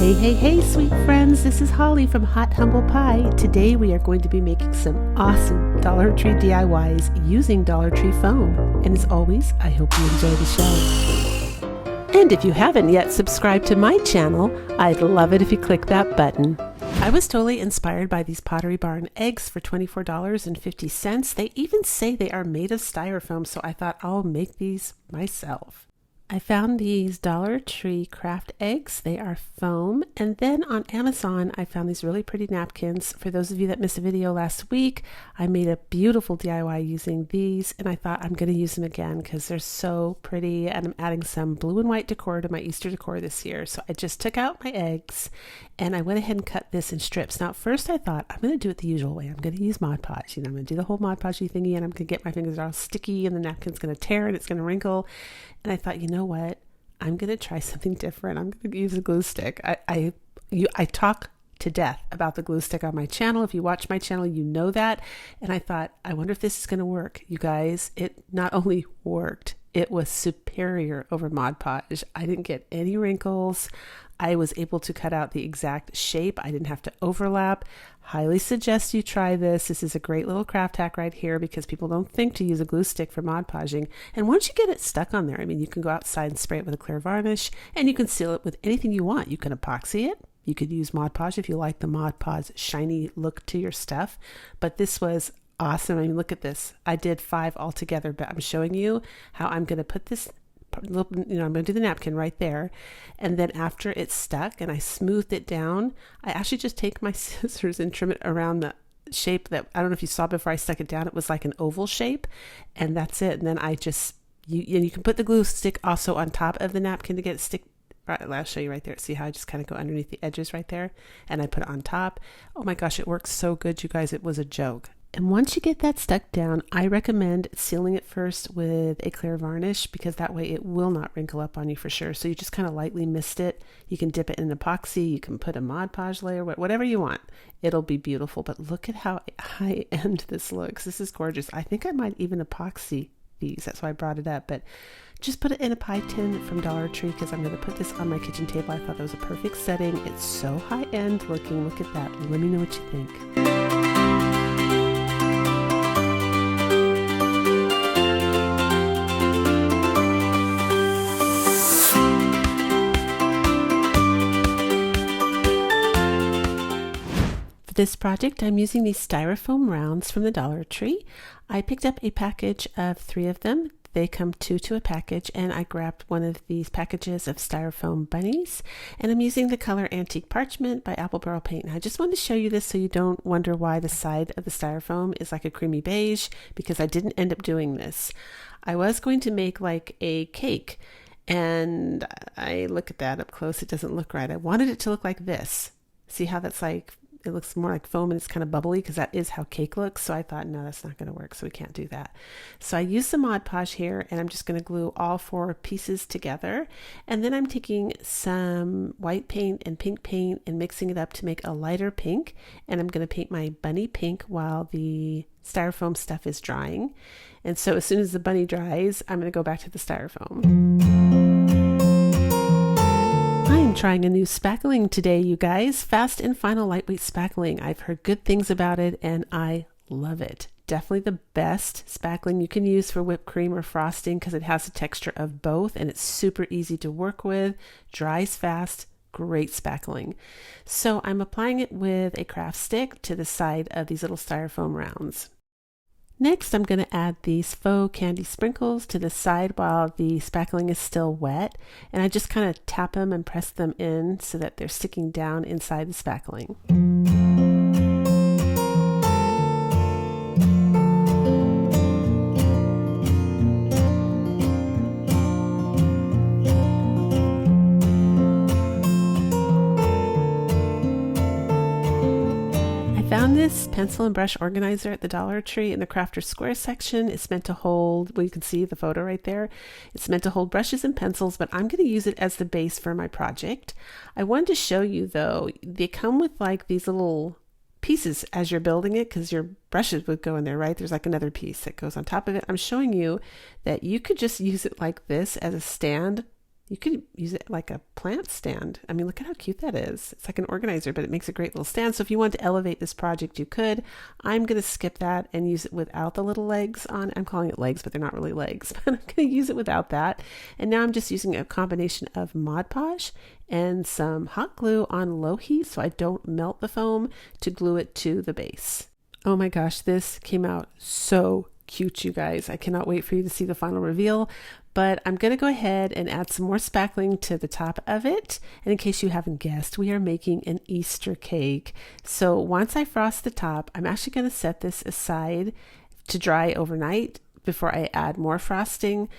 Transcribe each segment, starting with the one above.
Hey, sweet friends, this is Holly from Hot Humble Pie. Today we are going to be making some awesome Dollar Tree DIYs using Dollar Tree foam. And as always, I hope you enjoy the show. And if you haven't yet subscribed to my channel, I'd love it if you click that button. I was totally inspired by these Pottery Barn eggs for $24.50. They even say they are made of styrofoam, so I thought I'll make these myself. I found these Dollar Tree craft eggs. They are foam. And then on Amazon, I found these really pretty napkins. For those of you that missed a video last week, I made a beautiful DIY using these, and I thought I'm going to use them again because they're so pretty, and I'm adding some blue and white decor to my Easter decor this year. So I just took out my eggs and I went ahead and cut this in strips. Now at first I thought I'm going to do it the usual way. I'm going to use Mod Podge. I'm going to do the whole Mod Podge thingy, and I'm going to get my fingers all sticky and the napkin's going to tear and it's going to wrinkle. And I thought, you know what? I'm going to try something different. I'm going to use a glue stick. I talk to death about the glue stick on my channel. If you watch my channel, you know that. And I thought, I wonder if this is going to work. You guys, it not only worked, it was superior over Mod Podge. I didn't get any wrinkles. I was able to cut out the exact shape. I didn't have to overlap. Highly suggest you try this. This is a great little craft hack right here because people don't think to use a glue stick for Mod Podging. And once you get it stuck on there, I mean, you can go outside and spray it with a clear varnish, and you can seal it with anything you want. You can epoxy it. You could use Mod Podge if you like the Mod Podge shiny look to your stuff. But this was awesome. I mean, look at this. I did 5 altogether, but I'm showing you how I'm going to put this, I'm going to do the napkin right there. And then after it's stuck and I smoothed it down, I actually just take my scissors and trim it around the shape that, I don't know if you saw before I stuck it down, it was like an oval shape, and that's it. And then I just, you can put the glue stick also on top of the napkin to get it stick. Right, I'll show you right there. See how I just kind of go underneath the edges right there, and I put it on top. Oh my gosh, it works so good, you guys. It was a joke. And once you get that stuck down, I recommend sealing it first with a clear varnish because that way it will not wrinkle up on you for sure. So you just kind of lightly mist it. You can dip it in epoxy. You can put a Mod Podge layer, whatever you want. It'll be beautiful. But look at how high end this looks. This is gorgeous. I think I might even epoxy these. That's why I brought it up. But just put it in a pie tin from Dollar Tree because I'm going to put this on my kitchen table. I thought that was a perfect setting. It's so high end looking. Look at that. Let me know what you think. For this project, I'm using these styrofoam rounds from the Dollar Tree. I picked up a package of 3 of them. They come 2 to a package, and I grabbed one of these packages of styrofoam bunnies, and I'm using the color Antique Parchment by Apple Barrel Paint. And I just wanted to show you this so you don't wonder why the side of the styrofoam is like a creamy beige, because I didn't end up doing this. I was going to make like a cake, and I look at that up close. It doesn't look right. I wanted it to look like this. See how that's like, it looks more like foam and it's kind of bubbly because that is how cake looks. So I thought, no, that's not going to work. So we can't do that. So I used some Mod Podge here, and I'm just going to glue all 4 pieces together. And then I'm taking some white paint and pink paint and mixing it up to make a lighter pink. And I'm going to paint my bunny pink while the styrofoam stuff is drying. And so as soon as the bunny dries, I'm going to go back to the styrofoam. Trying a new spackling today, you guys. Fast and Final lightweight spackling. I've heard good things about it and I love it. Definitely the best spackling you can use for whipped cream or frosting because it has the texture of both and it's super easy to work with, dries fast, great spackling. So I'm applying it with a craft stick to the side of these little styrofoam rounds. Next, I'm going to add these faux candy sprinkles to the side while the spackling is still wet. And I just kind of tap them and press them in so that they're sticking down inside the spackling. This pencil and brush organizer at the Dollar Tree in the Crafter Square section. It's meant to hold, well, you can see the photo right there. It's meant to hold brushes and pencils, but I'm going to use it as the base for my project. I wanted to show you though, they come with like these little pieces as you're building it because your brushes would go in there, right? There's like another piece that goes on top of it. I'm showing you that you could just use it like this as a stand You could use it like a plant stand. I mean, look at how cute that is. It's like an organizer, but it makes a great little stand. So if you want to elevate this project, you could. I'm going to skip that and use it without the little legs on. I'm calling it legs, but they're not really legs. But I'm going to use it without that. And now I'm just using a combination of Mod Podge and some hot glue on low heat so I don't melt the foam to glue it to the base. Oh my gosh, this came out so cute, you guys. I cannot wait for you to see the final reveal. But I'm going to go ahead and add some more spackling to the top of it. And in case you haven't guessed, we are making an Easter cake. So once I frost the top, I'm actually going to set this aside to dry overnight before I add more frosting.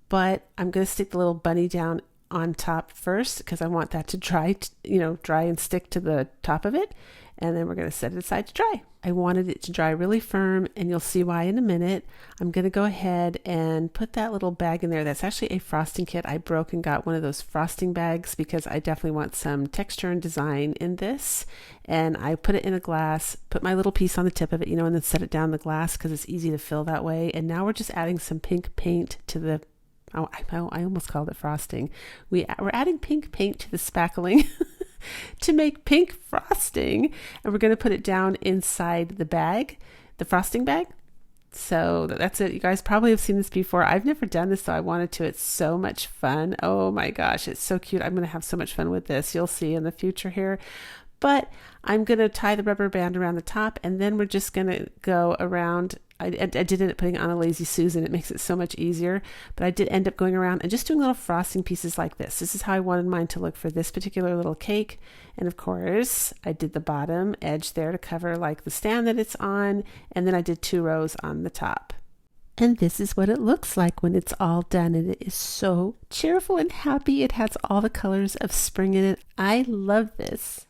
But I'm going to stick the little bunny down on top first because I want that to dry, dry and stick to the top of it. And then we're going to set it aside to dry. I wanted it to dry really firm, and you'll see why in a minute. I'm going to go ahead and put that little bag in there. That's actually a frosting kit. I broke and got one of those frosting bags because I definitely want some texture and design in this. And I put it in a glass, put my little piece on the tip of it, and then set it down the glass because it's easy to fill that way. And now we're just adding some pink paint to the I almost called it frosting. We're adding pink paint to the spackling to make pink frosting, and we're going to put it down inside the bag, the frosting bag. So that's it. You guys probably have seen this before. I've never done this, so I wanted to. It's so much fun. Oh my gosh, it's so cute. I'm going to have so much fun with this. You'll see in the future here. But I'm going to tie the rubber band around the top, and then we're just going to go around. I did end up putting it on a Lazy Susan. It makes it so much easier. But I did end up going around and just doing little frosting pieces like this. This is how I wanted mine to look for this particular little cake. And of course, I did the bottom edge there to cover like the stand that it's on. And then I did 2 rows on the top. And this is what it looks like when it's all done. And it is so cheerful and happy. It has all the colors of spring in it. I love this.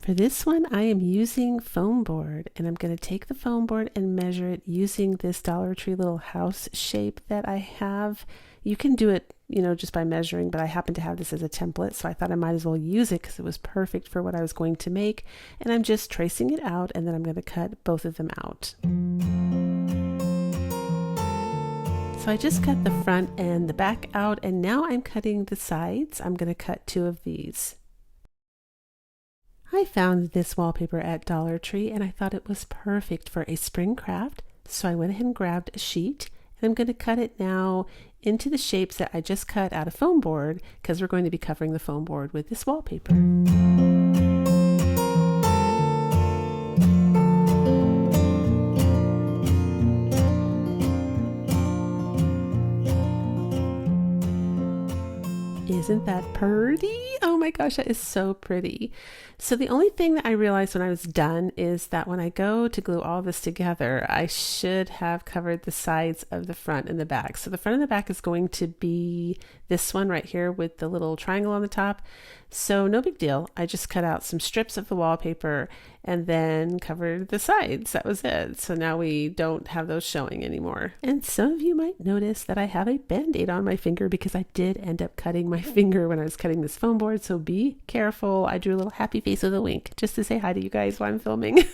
For this one, I am using foam board, and I'm going to take the foam board and measure it using this Dollar Tree little house shape that I have. You can do it, just by measuring, but I happen to have this as a template, so I thought I might as well use it because it was perfect for what I was going to make. And I'm just tracing it out, and then I'm going to cut both of them out. So I just cut the front and the back out, and now I'm cutting the sides. I'm going to cut 2 of these. I found this wallpaper at Dollar Tree, and I thought it was perfect for a spring craft. So I went ahead and grabbed a sheet, and I'm going to cut it now into the shapes that I just cut out of foam board because we're going to be covering the foam board with this wallpaper. Isn't that pretty? Oh my gosh, that is so pretty. So the only thing that I realized when I was done is that when I go to glue all this together, I should have covered the sides of the front and the back. So the front and the back is going to be this one right here with the little triangle on the top. So no big deal. I just cut out some strips of the wallpaper and then covered the sides. That was it. So now we don't have those showing anymore. And some of you might notice that I have a band-aid on my finger because I did end up cutting my finger when I was cutting this foam board. So be careful. I drew a little happy face with a wink just to say hi to you guys while I'm filming.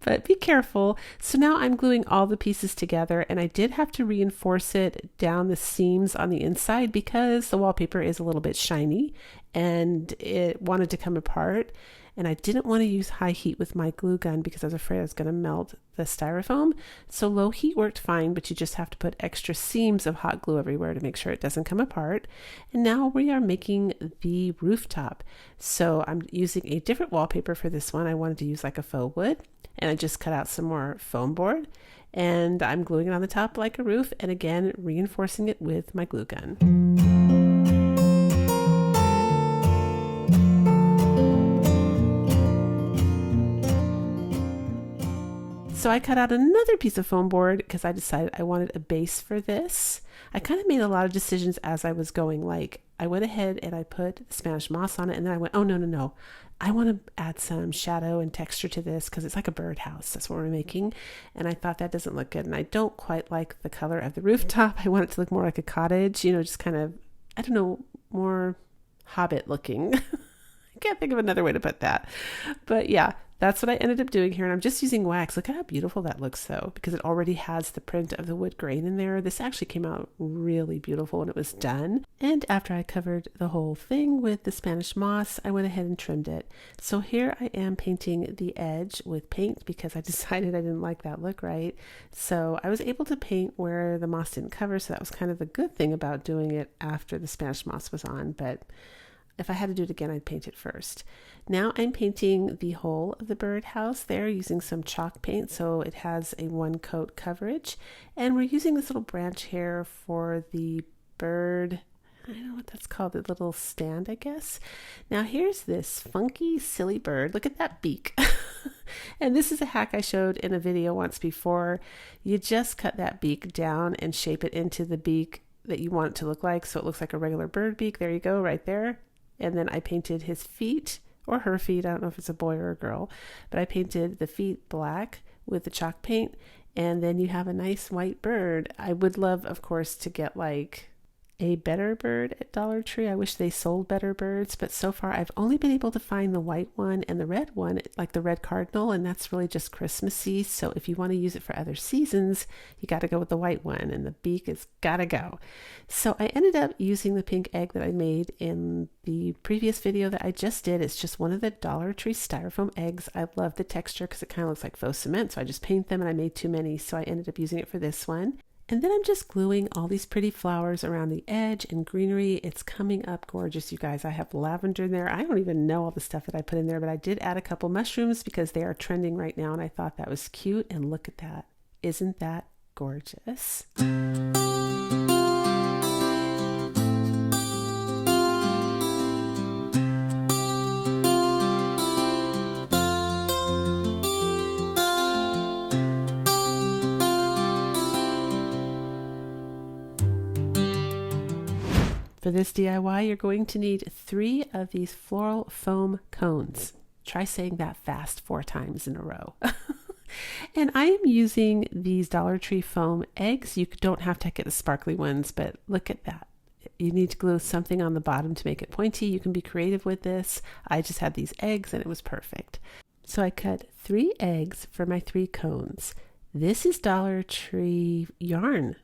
But be careful. So now I'm gluing all the pieces together, and I did have to reinforce it down the seams on the inside because the wallpaper is a little bit shiny and it wanted to come apart. And I didn't want to use high heat with my glue gun because I was afraid I was going to melt the styrofoam. So low heat worked fine, but you just have to put extra seams of hot glue everywhere to make sure it doesn't come apart. And now we are making the rooftop. So I'm using a different wallpaper for this one. I wanted to use like a faux wood, and I just cut out some more foam board, and I'm gluing it on the top like a roof, and again reinforcing it with my glue gun. So I cut out another piece of foam board because I decided I wanted a base for this. I kind of made a lot of decisions as I was going. Like I went ahead and I put Spanish moss on it, and then I went, oh no. I want to add some shadow and texture to this because it's like a birdhouse. That's what we're making. And I thought that doesn't look good. And I don't quite like the color of the rooftop. I want it to look more like a cottage, just kind of, I don't know, more hobbit looking. I can't think of another way to put that. But yeah, that's what I ended up doing here. And I'm just using wax. Look at how beautiful that looks though, because it already has the print of the wood grain in there. This actually came out really beautiful when it was done. And after I covered the whole thing with the Spanish moss, I went ahead and trimmed it. So here I am painting the edge with paint because I decided I didn't like that look right. So I was able to paint where the moss didn't cover. So that was kind of the good thing about doing it after the Spanish moss was on. But if I had to do it again, I'd paint it first. Now I'm painting the whole of the birdhouse there using some chalk paint so it has a one coat coverage. And we're using this little branch here for the bird, I don't know what that's called, the little stand, I guess. Now here's this funky, silly bird. Look at that beak. And this is a hack I showed in a video once before. You just cut that beak down and shape it into the beak that you want it to look like. So it looks like a regular bird beak. There you go, right there. And then I painted his feet, or her feet, I don't know if it's a boy or a girl, but I painted the feet black with the chalk paint, and then you have a nice white bird. I would love, of course, to get like a better bird at Dollar Tree. I wish they sold better birds, but so far I've only been able to find the white one and the red one, like the red cardinal, and that's really just Christmassy. So if you want to use it for other seasons, you got to go with the white one, and the beak has got to go. So I ended up using the pink egg that I made in the previous video that I just did. It's just one of the Dollar Tree styrofoam eggs. I love the texture because it kind of looks like faux cement, so I just paint them, and I made too many, so I ended up using it for this one. And then I'm just gluing all these pretty flowers around the edge and greenery. It's coming up gorgeous, you guys. I have lavender in there. I don't even know all the stuff that I put in there, but I did add a couple mushrooms because they are trending right now, and I thought that was cute. And look at that. Isn't that gorgeous? For this DIY, you're going to need 3 of these floral foam cones. Try saying that fast 4 times in a row. And I am using these Dollar Tree foam eggs. You don't have to get the sparkly ones, but look at that. You need to glue something on the bottom to make it pointy. You can be creative with this. I just had these eggs and it was perfect. So I cut 3 eggs for my 3 cones. This is Dollar Tree yarn.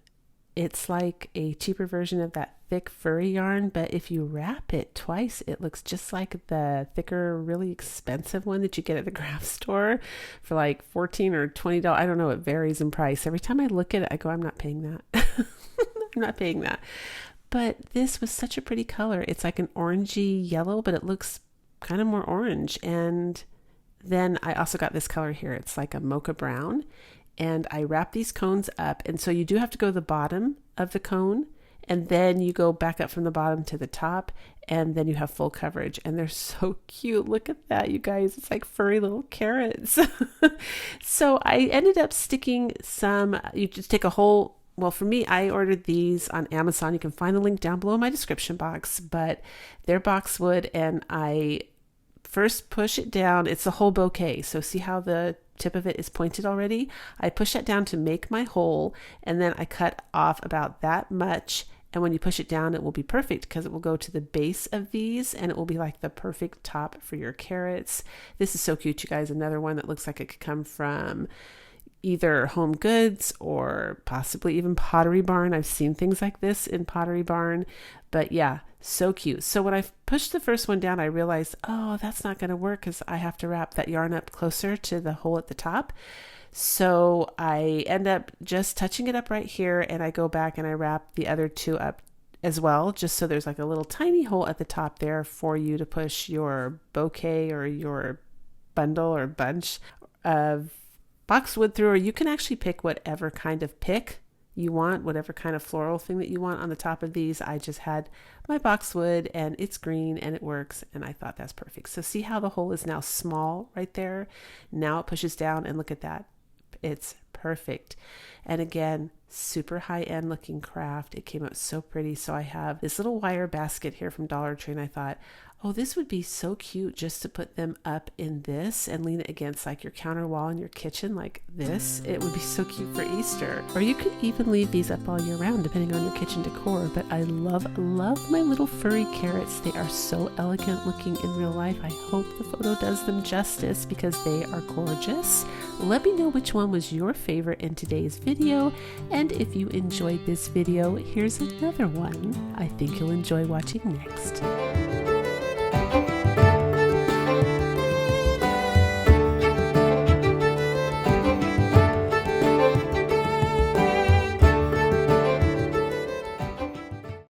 It's like a cheaper version of that thick furry yarn, but if you wrap it twice, it looks just like the thicker, really expensive one that you get at the craft store for like $14 or $20. I don't know, it varies in price. Every time I look at it, I go, I'm not paying that. I'm not paying that. But this was such a pretty color. It's like an orangey yellow, but it looks kind of more orange. And then I also got this color here. It's like a mocha brown. And I wrap these cones up. And so you do have to go to the bottom of the cone, and then you go back up from the bottom to the top, and then you have full coverage. And they're so cute. Look at that, you guys. It's like furry little carrots. So I ended up sticking some, you just take a whole, well, for me, I ordered these on Amazon. You can find the link down below in my description box, but they're boxwood, and I first push it down. It's a whole bouquet. So see how the tip of it is pointed already? I push that down to make my hole, and then I cut off about that much. And when you push it down, it will be perfect because it will go to the base of these, and it will be like the perfect top for your carrots. This is so cute, you guys. Another one that looks like it could come from either Home Goods or possibly even Pottery Barn. I've seen things like this in Pottery Barn, but yeah, so cute. So when I pushed the first one down, I realized, oh, that's not going to work because I have to wrap that yarn up closer to the hole at the top. So I end up just touching it up right here, and I go back and I wrap the other 2 up as well, just so there's like a little tiny hole at the top there for you to push your bouquet or your bundle or bunch of boxwood through, or you can actually pick whatever kind of pick you want, whatever kind of floral thing that you want on the top of these. I just had my boxwood, and it's green and it works, and I thought that's perfect. So see how the hole is now small right there? Now it pushes down, and look at that. It's perfect. And again, super high-end looking craft. It came out so pretty. So I have this little wire basket here from Dollar Tree, and I thought, oh, this would be so cute just to put them up in this and lean it against like your counter wall in your kitchen like this. It would be so cute for Easter. Or you could even leave these up all year round depending on your kitchen decor. But I love my little furry carrots. They are so elegant looking in real life. I hope the photo does them justice because they are gorgeous. Let me know which one was your favorite in today's video. And if you enjoyed this video, here's another one I think you'll enjoy watching next.